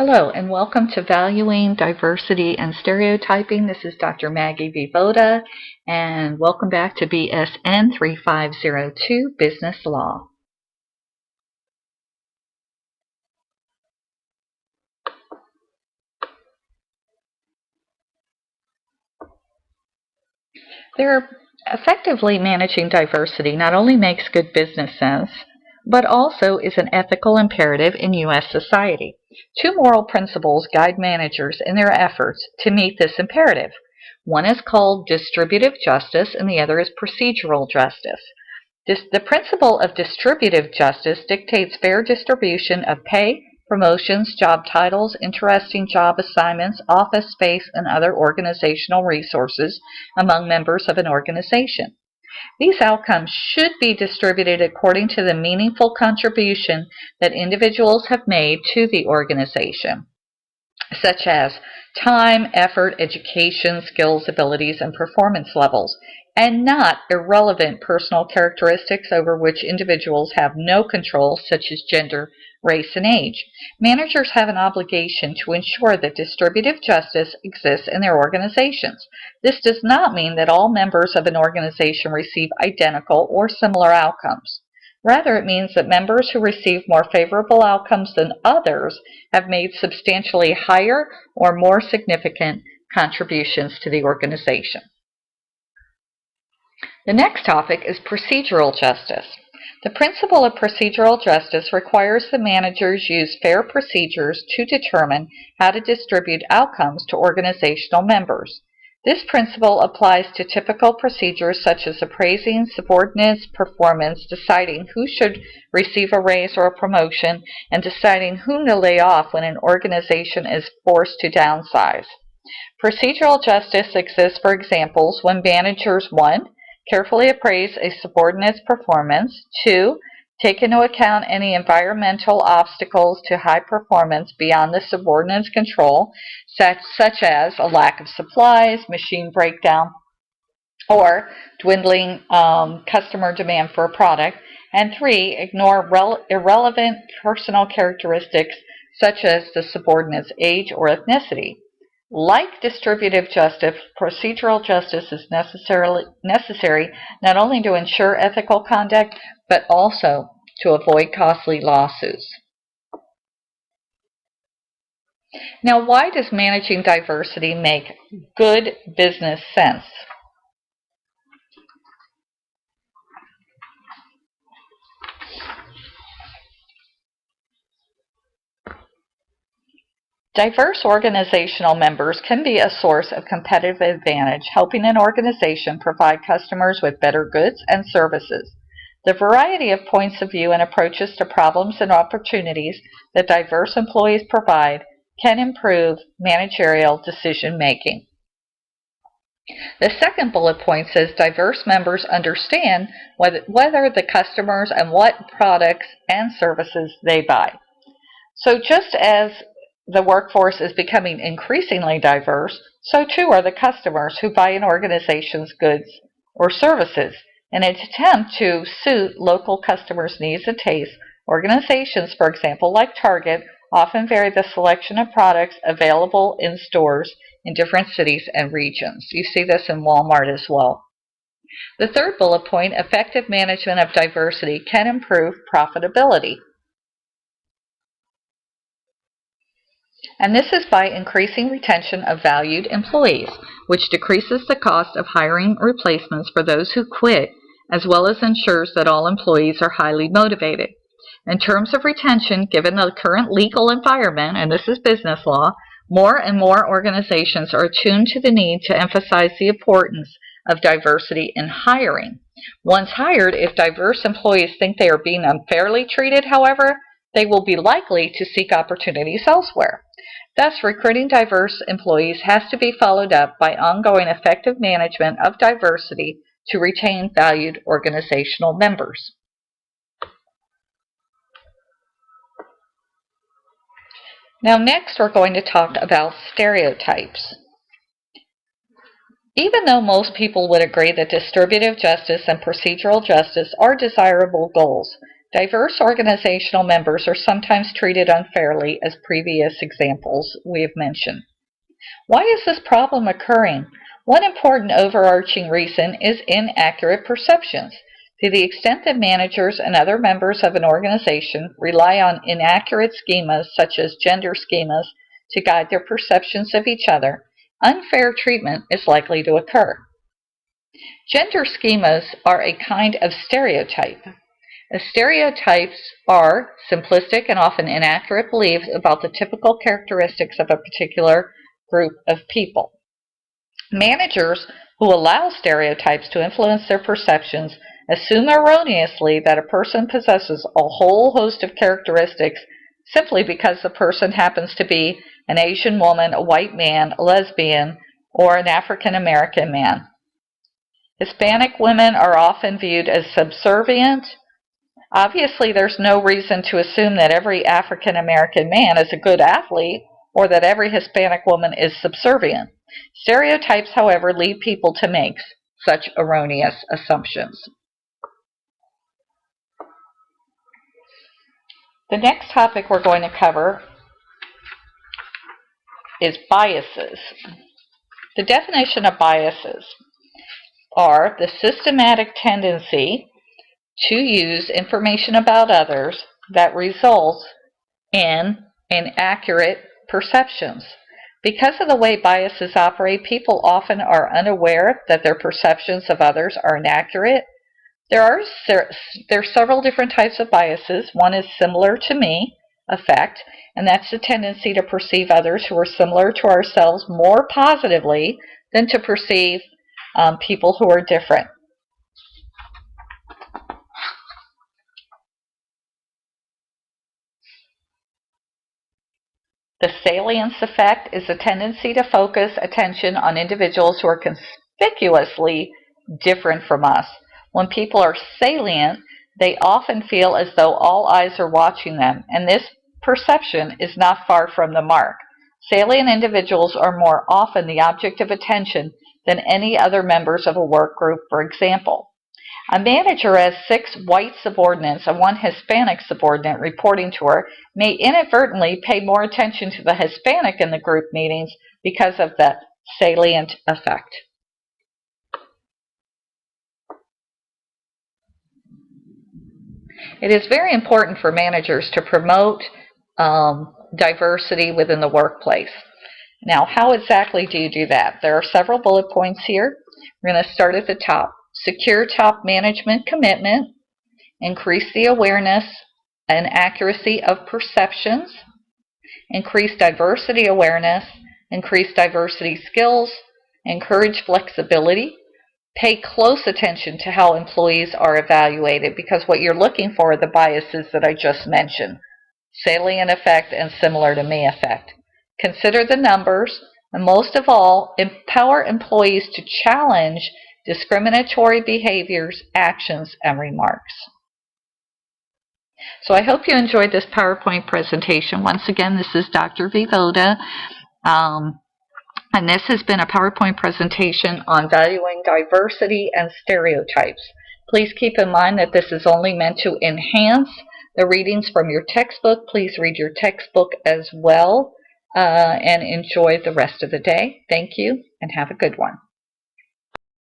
Hello and welcome to Valuing Diversity and Stereotyping. This is Dr. Maggie Vivoda and welcome back to BSN 3502 Business Law. Effectively managing diversity not only makes good business sense, but also is an ethical imperative in U.S. society. Two moral principles guide managers in their efforts to meet this imperative. One is called distributive justice and the other is procedural justice. The principle of distributive justice dictates fair distribution of pay, promotions, job titles, interesting job assignments, office space, and other organizational resources among members of an organization. These outcomes should be distributed according to the meaningful contribution that individuals have made to the organization, such as time, effort, education, skills, abilities, and performance levels, and not irrelevant personal characteristics over which individuals have no control, such as gender, race, and age. Managers have an obligation to ensure that distributive justice exists in their organizations. This does not mean that all members of an organization receive identical or similar outcomes. Rather, it means that members who receive more favorable outcomes than others have made substantially higher or more significant contributions to the organization. The next topic is procedural justice. The principle of procedural justice requires the managers use fair procedures to determine how to distribute outcomes to organizational members. This principle applies to typical procedures such as appraising subordinates' performance, deciding who should receive a raise or a promotion, and deciding whom to lay off when an organization is forced to downsize. Procedural justice exists for examples when managers 1. Carefully appraise a subordinate's performance, 2. Take into account any environmental obstacles to high performance beyond the subordinate's control, such as a lack of supplies, machine breakdown, or dwindling customer demand for a product, and 3. Ignore irrelevant personal characteristics such as the subordinate's age or ethnicity. Like distributive justice, procedural justice is necessary not only to ensure ethical conduct, but also to avoid costly lawsuits. Now, why does managing diversity make good business sense? Diverse organizational members can be a source of competitive advantage, helping an organization provide customers with better goods and services. The variety of points of view and approaches to problems and opportunities that diverse employees provide can improve managerial decision making. The second bullet point says diverse members understand whether the customers and what products and services they buy. So just as the workforce is becoming increasingly diverse, so too are the customers who buy an organization's goods or services. In an attempt to suit local customers' needs and tastes, organizations, for example, like Target, often vary the selection of products available in stores in different cities and regions. You see this in Walmart as well. The third bullet point, effective management of diversity can improve profitability. And this is by increasing retention of valued employees, which decreases the cost of hiring replacements for those who quit, as well as ensures that all employees are highly motivated. In terms of retention, given the current legal environment, and this is business law, more and more organizations are attuned to the need to emphasize the importance of diversity in hiring. Once hired, if diverse employees think they are being unfairly treated, however, they will be likely to seek opportunities elsewhere. Thus, recruiting diverse employees has to be followed up by ongoing effective management of diversity to retain valued organizational members. Now, next we're going to talk about stereotypes. Even though most people would agree that distributive justice and procedural justice are desirable goals, Diverse organizational members are sometimes treated unfairly, as previous examples we have mentioned. Why is this problem occurring? One important overarching reason is inaccurate perceptions. To the extent that managers and other members of an organization rely on inaccurate schemas, such as gender schemas, to guide their perceptions of each other, unfair treatment is likely to occur. Gender schemas are a kind of stereotype. Stereotypes are simplistic and often inaccurate beliefs about the typical characteristics of a particular group of people. Managers who allow stereotypes to influence their perceptions assume erroneously that a person possesses a whole host of characteristics simply because the person happens to be an Asian woman, a white man, a lesbian, or an African American man. Hispanic women are often viewed as subservient. Obviously, there's no reason to assume that every African American man is a good athlete or that every Hispanic woman is subservient. Stereotypes, however, lead people to make such erroneous assumptions. The next topic we're going to cover is biases. The definition of biases are the systematic tendency to use information about others that results in inaccurate perceptions. Because of the way biases operate, people often are unaware that their perceptions of others are inaccurate. There are several different types of biases. One is similar to me effect, and that's the tendency to perceive others who are similar to ourselves more positively than to perceive people who are different. The salience effect is a tendency to focus attention on individuals who are conspicuously different from us. When people are salient, they often feel as though all eyes are watching them, and this perception is not far from the mark. Salient individuals are more often the object of attention than any other members of a work group, for example. A manager has 6 white subordinates and 1 Hispanic subordinate reporting to her may inadvertently pay more attention to the Hispanic in the group meetings because of the salient effect. It is very important for managers to promote diversity within the workplace. Now, how exactly do you do that? There are several bullet points here. We're going to start at the top. Secure top management commitment, increase the awareness and accuracy of perceptions, increase diversity awareness, increase diversity skills, encourage flexibility, pay close attention to how employees are evaluated, because what you're looking for are the biases that I just mentioned, salient effect and similar to me effect. Consider the numbers, and most of all, empower employees to challenge discriminatory behaviors, actions, and remarks. So I hope you enjoyed this PowerPoint presentation. Once again, this is Dr. Vivoda, and this has been a PowerPoint presentation on valuing diversity and stereotypes. Please keep in mind that this is only meant to enhance the readings from your textbook. Please read your textbook as well and enjoy the rest of the day. Thank you, and have a good one.